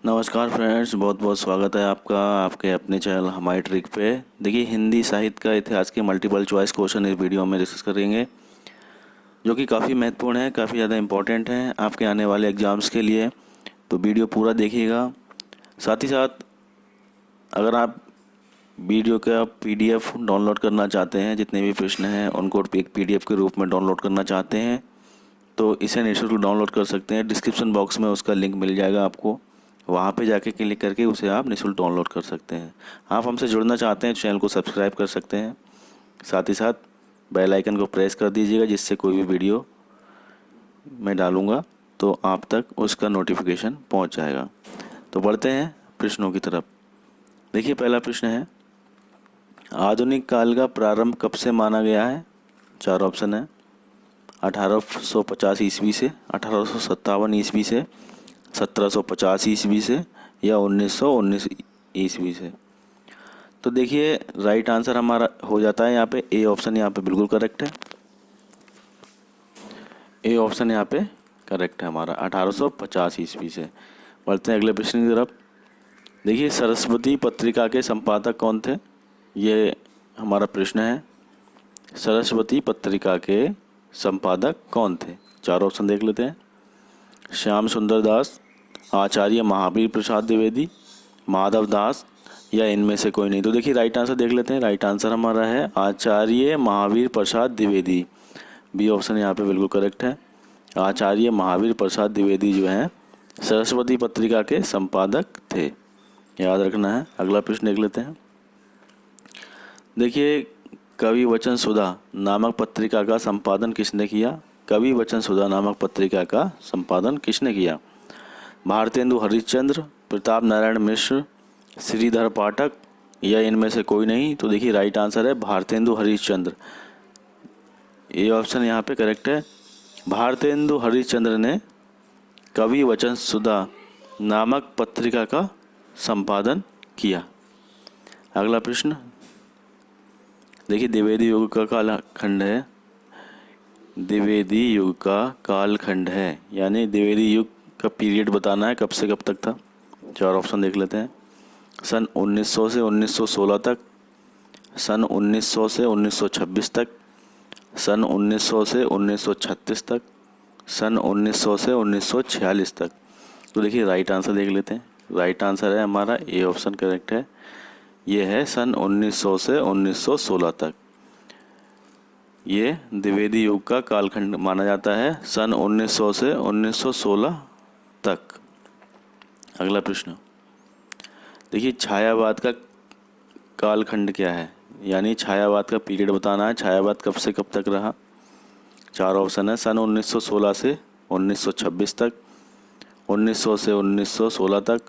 नमस्कार फ्रेंड्स, बहुत बहुत स्वागत है आपका आपके अपने चैनल हमारी ट्रिक पे। देखिए, हिंदी साहित्य का इतिहास के मल्टीपल चॉइस क्वेश्चन इस वीडियो में डिस्कस करेंगे, जो कि काफ़ी महत्वपूर्ण है, काफ़ी ज़्यादा इंपॉर्टेंट है आपके आने वाले एग्ज़ाम्स के लिए। तो वीडियो पूरा देखिएगा। साथ ही साथ अगर आप वीडियो का पीडीएफ डाउनलोड करना चाहते हैं, जितने भी प्रश्न हैं उनको एक पीडीएफ के रूप में डाउनलोड करना चाहते हैं, तो इसे निःशुल्क डाउनलोड कर सकते हैं। डिस्क्रिप्शन बॉक्स में उसका लिंक मिल जाएगा आपको, वहाँ पे जाके क्लिक करके उसे आप निःशुल्क डाउनलोड कर सकते हैं। आप हमसे जुड़ना चाहते हैं, चैनल को सब्सक्राइब कर सकते हैं। साथ ही साथ बेल आइकन को प्रेस कर दीजिएगा, जिससे कोई भी वीडियो मैं डालूँगा तो आप तक उसका नोटिफिकेशन पहुँच जाएगा। तो बढ़ते हैं प्रश्नों की तरफ। देखिए, पहला प्रश्न है, आधुनिक काल का प्रारंभ कब से माना गया है? चार ऑप्शन है। 1850 ईस्वी से, 1857 ईस्वी से, 1750 ईस्वी से, या 1919 ईस्वी से। तो देखिए, राइट आंसर हमारा हो जाता है यहाँ पे ए ऑप्शन, यहाँ पे बिल्कुल करेक्ट है। ए ऑप्शन यहाँ पे करेक्ट है हमारा, 1850 ईस्वी से। बढ़ते हैं अगले प्रश्न की तरफ। देखिए, सरस्वती पत्रिका के संपादक कौन थे? ये हमारा प्रश्न है। सरस्वती पत्रिका के संपादक कौन थे? चार ऑप्शन देख लेते हैं। श्याम सुंदर दास, आचार्य महावीर प्रसाद द्विवेदी, माधव दास, या इनमें से कोई नहीं। तो देखिए, राइट आंसर देख लेते हैं। राइट आंसर हमारा है आचार्य महावीर प्रसाद द्विवेदी। बी ऑप्शन यहाँ पे बिल्कुल करेक्ट है। आचार्य महावीर प्रसाद द्विवेदी जो हैं सरस्वती पत्रिका के संपादक थे, याद रखना है। अगला प्रश्न देख लेते हैं। देखिए, कवि वचन सुधा नामक पत्रिका का संपादन किसने किया? कवि वचन सुधा नामक पत्रिका का संपादन किसने किया? भारतेंदु हरिश्चंद्र, प्रताप नारायण मिश्र, श्रीधर पाठक, या इनमें से कोई नहीं। तो देखिए, राइट आंसर है भारतेंदु हरिश्चंद्र। ये ऑप्शन यहाँ पे करेक्ट है। भारतेंदु हरिश्चंद्र ने कवि वचन सुधा नामक पत्रिका का संपादन किया। अगला प्रश्न देखिए, द्विवेदी युग का कालखंड है। द्विवेदी युग का कालखंड है, यानी द्विवेदी युग का पीरियड बताना है, कब से कब तक था। चार ऑप्शन देख लेते हैं। सन 1900 से 1916 तक, सन 1900 से 1926 तक, सन 1900 से 1936 तक, सन 1900 से 1946 तक। तो देखिए, राइट आंसर देख लेते हैं। राइट आंसर है हमारा ए ऑप्शन करेक्ट है। ये है सन 1900 से 1916 तक। ये द्विवेदी युग का कालखंड माना जाता है, सन 1900 से 1916 तक। अगला प्रश्न देखिए, छायावाद का कालखंड क्या है? यानी छायावाद का पीरियड बताना है, छायावाद कब से कब तक रहा। चार ऑप्शन है। सन 1916 से 1926 तक, 1900 से 1916 तक,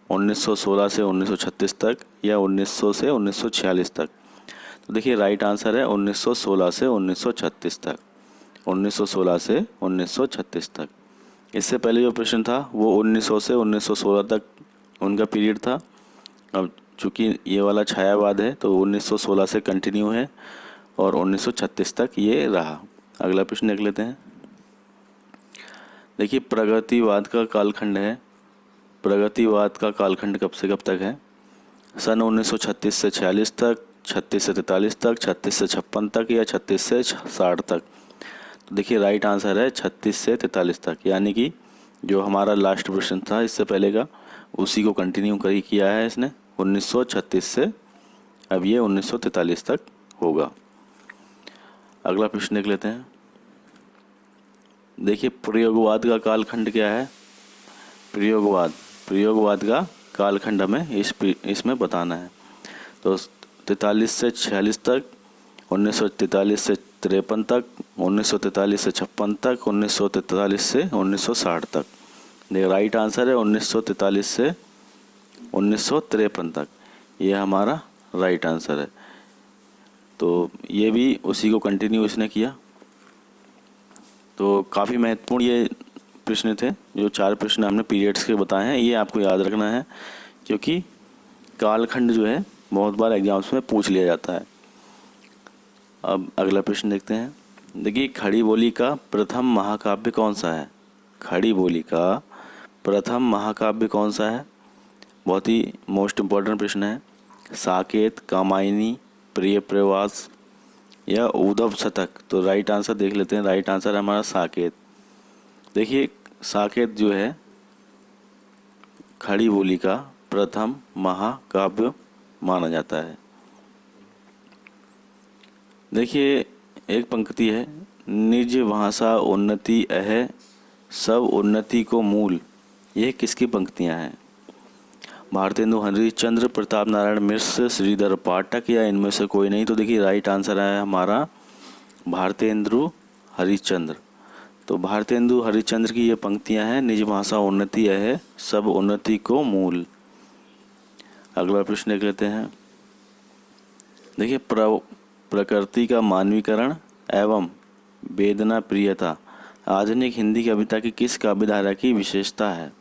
1916 से 1936 तक, या 1900 से 1946 तक। तो देखिए, राइट आंसर है 1916 से 1936 तक। 1916 से 1936 तक। इससे पहले जो प्रश्न था वो 1900 से 1916 तक उनका पीरियड था। अब चूँकि ये वाला छायावाद है तो 1916 से कंटिन्यू है और 1936 तक ये रहा। अगला प्रश्न देख लेते हैं। देखिए, प्रगतिवाद का कालखंड है। प्रगतिवाद का कालखंड कब से कब तक है? सन 1936 से 46 तक, 36 से 43 तक, 36 से 56 तक, या 36 से 60 तक। तो देखिए, राइट आंसर है 36 से 43 तक, यानी कि जो हमारा लास्ट प्रश्न था इससे पहले का, उसी को कंटिन्यू किया है इसने। 1936 से अब ये 1943 तक होगा। अगला प्रश्न देख लेते हैं। देखिए, प्रयोगवाद का कालखंड क्या है? प्रयोगवाद का कालखंड हमें इसमें बताना है। तो 43 से 46 तक, 1943 से 53 तक, 1943 से 56 तक, 1943 से 1960 तक। देखिए, राइट आंसर है 1943 से 1953 तक। ये हमारा राइट आंसर है। तो ये भी उसी को कंटिन्यू इसने किया। तो काफ़ी महत्वपूर्ण ये प्रश्न थे। जो चार प्रश्न हमने पीरियड्स के बताए हैं, ये आपको याद रखना है, क्योंकि कालखंड जो है बहुत बार एग्जाम्स में पूछ लिया जाता है। अब अगला प्रश्न देखते हैं। देखिए, खड़ी बोली का प्रथम महाकाव्य कौन सा है? खड़ी बोली का प्रथम महाकाव्य कौन सा है? बहुत ही मोस्ट इम्पॉर्टेंट प्रश्न है। साकेत, कामायनी, प्रिय प्रवास या उद्धव शतक? तो राइट आंसर देख लेते हैं। राइट आंसर है हमारा साकेत। देखिए साकेत जो है खड़ी बोली का प्रथम महाकाव्य माना जाता है। देखिए एक पंक्ति है, निज भाषा उन्नति अह सब उन्नति को मूल। ये किसकी पंक्तियां हैं? भारतेंदु हरिश्चंद्र, प्रताप नारायण मिश्र, श्रीधर पाठक या इनमें से कोई नहीं? तो देखिए राइट आंसर है हमारा भारतेंदु हरिश्चंद्र। तो भारतेंदु हरिश्चंद्र की ये पंक्तियां हैं, निज भाषा उन्नति है सब उन्नति को मूल। अगला प्रश्न देख लेते हैं। देखिए प्रकृति का मानवीकरण एवं वेदना प्रियता आधुनिक हिंदी कविता की किस काव्यधारा की विशेषता है?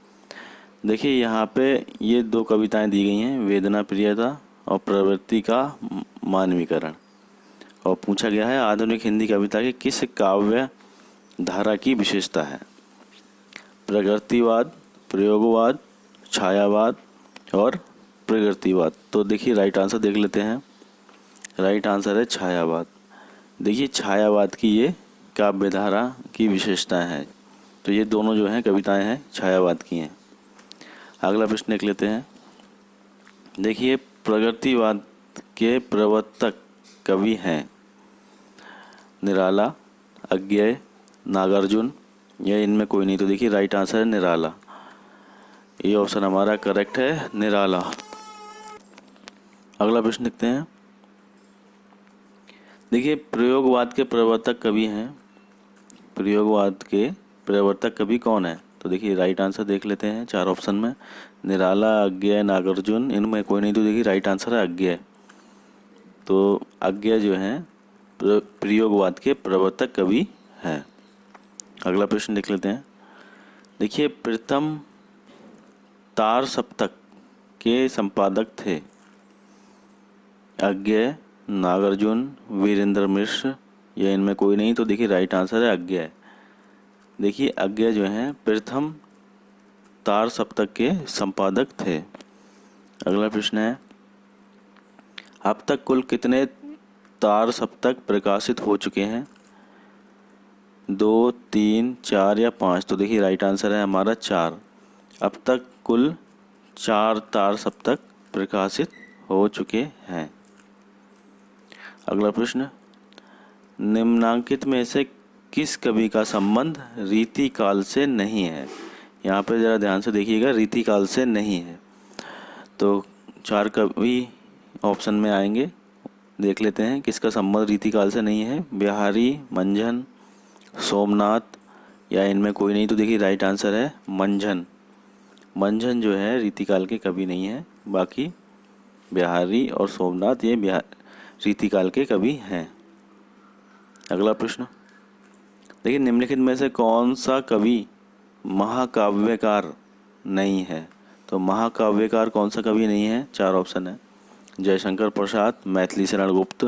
देखिए यहाँ पे ये दो कविताएं दी गई हैं, वेदना प्रियता और प्रवृत्ति का मानवीकरण, और पूछा गया है आधुनिक हिंदी कविता की किस काव्य धारा की विशेषता है? प्रकृतिवाद, प्रयोगवाद, छायावाद और प्रकृतिवाद। तो देखिए राइट आंसर देख लेते हैं। राइट आंसर है छायावाद। देखिए छायावाद की ये काव्य धारा की विशेषताएं हैं। तो ये दोनों जो हैं कविताएं हैं छायावाद की हैं। अगला प्रश्न देख लेते हैं। देखिए प्रकृतिवाद के प्रवर्तक कवि हैं निराला, अज्ञेय, नागार्जुन या इनमें कोई नहीं? तो देखिए राइट आंसर है निराला। ये ऑप्शन हमारा करेक्ट है, निराला। अगला प्रश्न देखते हैं। देखिए प्रयोगवाद के प्रवर्तक कवि हैं, प्रयोगवाद के प्रवर्तक कवि कौन है? तो देखिए राइट आंसर देख लेते हैं। चार ऑप्शन में निराला, अज्ञेय, नागार्जुन, इनमें कोई नहीं? तो देखिए राइट आंसर है अज्ञेय। तो अज्ञेय जो है प्रयोगवाद के प्रवर्तक कवि हैं। अगला प्रश्न देख लेते हैं। देखिए प्रथम तार सप्तक के संपादक थे अज्ञेय, नागार्जुन, वीरेंद्र मिश्र या इनमें कोई नहीं? तो देखिए राइट आंसर है अज्ञेय। देखिए अज्ञेय जो हैं प्रथम तार सप्तक के संपादक थे। अगला प्रश्न है, अब तक कुल कितने तार सप्तक प्रकाशित हो चुके हैं? 2, 3, 4 या 5? तो देखिए राइट आंसर है हमारा 4। अब तक कुल 4 तार सप्तक प्रकाशित हो चुके हैं। अगला प्रश्न, निम्नांकित में से किस कवि का संबंध रीति काल से नहीं है? यहाँ पे ज़रा ध्यान से देखिएगा, रीति काल से नहीं है। तो 4 कवि ऑप्शन में आएंगे, देख लेते हैं किसका संबंध रीति काल से नहीं है। बिहारी, मंझन, सोमनाथ या इनमें कोई नहीं? तो देखिए राइट आंसर है मंझन। मंझन जो है रीतिकाल के कवि नहीं है, बाकी बिहारी और सोमनाथ ये रीतिकाल के कवि हैं। अगला प्रश्न, देखिए निम्नलिखित में से कौन सा कवि महाकाव्यकार नहीं है? तो महाकाव्यकार कौन सा कवि नहीं है? 4 ऑप्शन है। जयशंकर प्रसाद, मैथिली शरण गुप्त,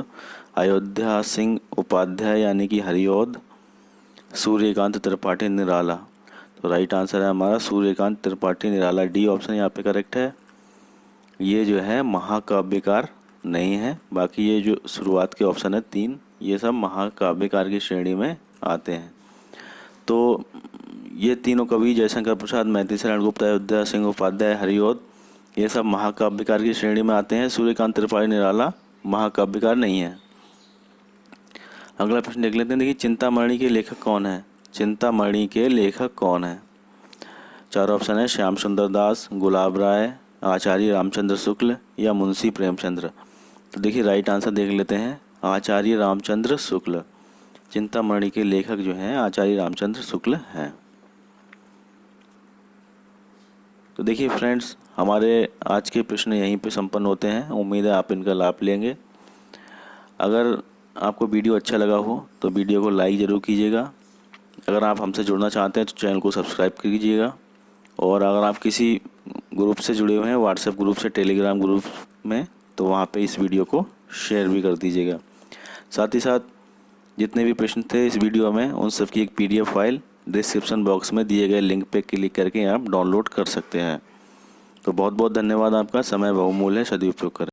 अयोध्या सिंह उपाध्याय यानी कि हरिऔध, सूर्यकांत त्रिपाठी, निराला। तो राइट आंसर है हमारा सूर्यकांत त्रिपाठी, निराला। डी ऑप्शन यहाँ पे करेक्ट है। ये जो है महाकाव्यकार नहीं है, बाकी ये जो शुरुआत के ऑप्शन है 3, ये सब महाकाव्यकार की श्रेणी में आते हैं। तो ये तीनों कवि जयशंकर प्रसाद, मैथिली शरण गुप्त, अयोध्या सिंह उपाध्याय, हरिऔध, ये सब महाकाव्यकार की श्रेणी में आते हैं। सूर्यकांत त्रिपाठी, निराला महाकाव्यकार नहीं है। अगला प्रश्न देख लेते हैं। देखिए चिंतामणि के लेखक कौन है? चिंतामणि के लेखक कौन है? 4 ऑप्शन है। श्याम सुंदर दास, गुलाब राय, आचार्य रामचंद्र शुक्ल या मुंशी प्रेमचंद्र। तो देखिए राइट आंसर देख लेते हैं, आचार्य रामचंद्र शुक्ल। चिंतामणि के लेखक जो हैं आचार्य रामचंद्र शुक्ल हैं। तो देखिए फ्रेंड्स, हमारे आज के प्रश्न यहीं पे संपन्न होते हैं। उम्मीद है आप इनका लाभ लेंगे। अगर आपको वीडियो अच्छा लगा हो तो वीडियो को लाइक ज़रूर कीजिएगा। अगर आप हमसे जुड़ना चाहते हैं तो चैनल को सब्सक्राइब कीजिएगा। और अगर आप किसी ग्रुप से जुड़े हुए हैं, व्हाट्सएप ग्रुप से, टेलीग्राम ग्रुप में, तो वहाँ पे इस वीडियो को शेयर भी कर दीजिएगा। साथ ही साथ जितने भी प्रश्न थे इस वीडियो में, उन सब की एक PDF फाइल डिस्क्रिप्शन बॉक्स में दिए गए लिंक पे क्लिक करके आप डाउनलोड कर सकते हैं। तो बहुत बहुत धन्यवाद आपका। समय बहुमूल्य है, सदुपयोग करें।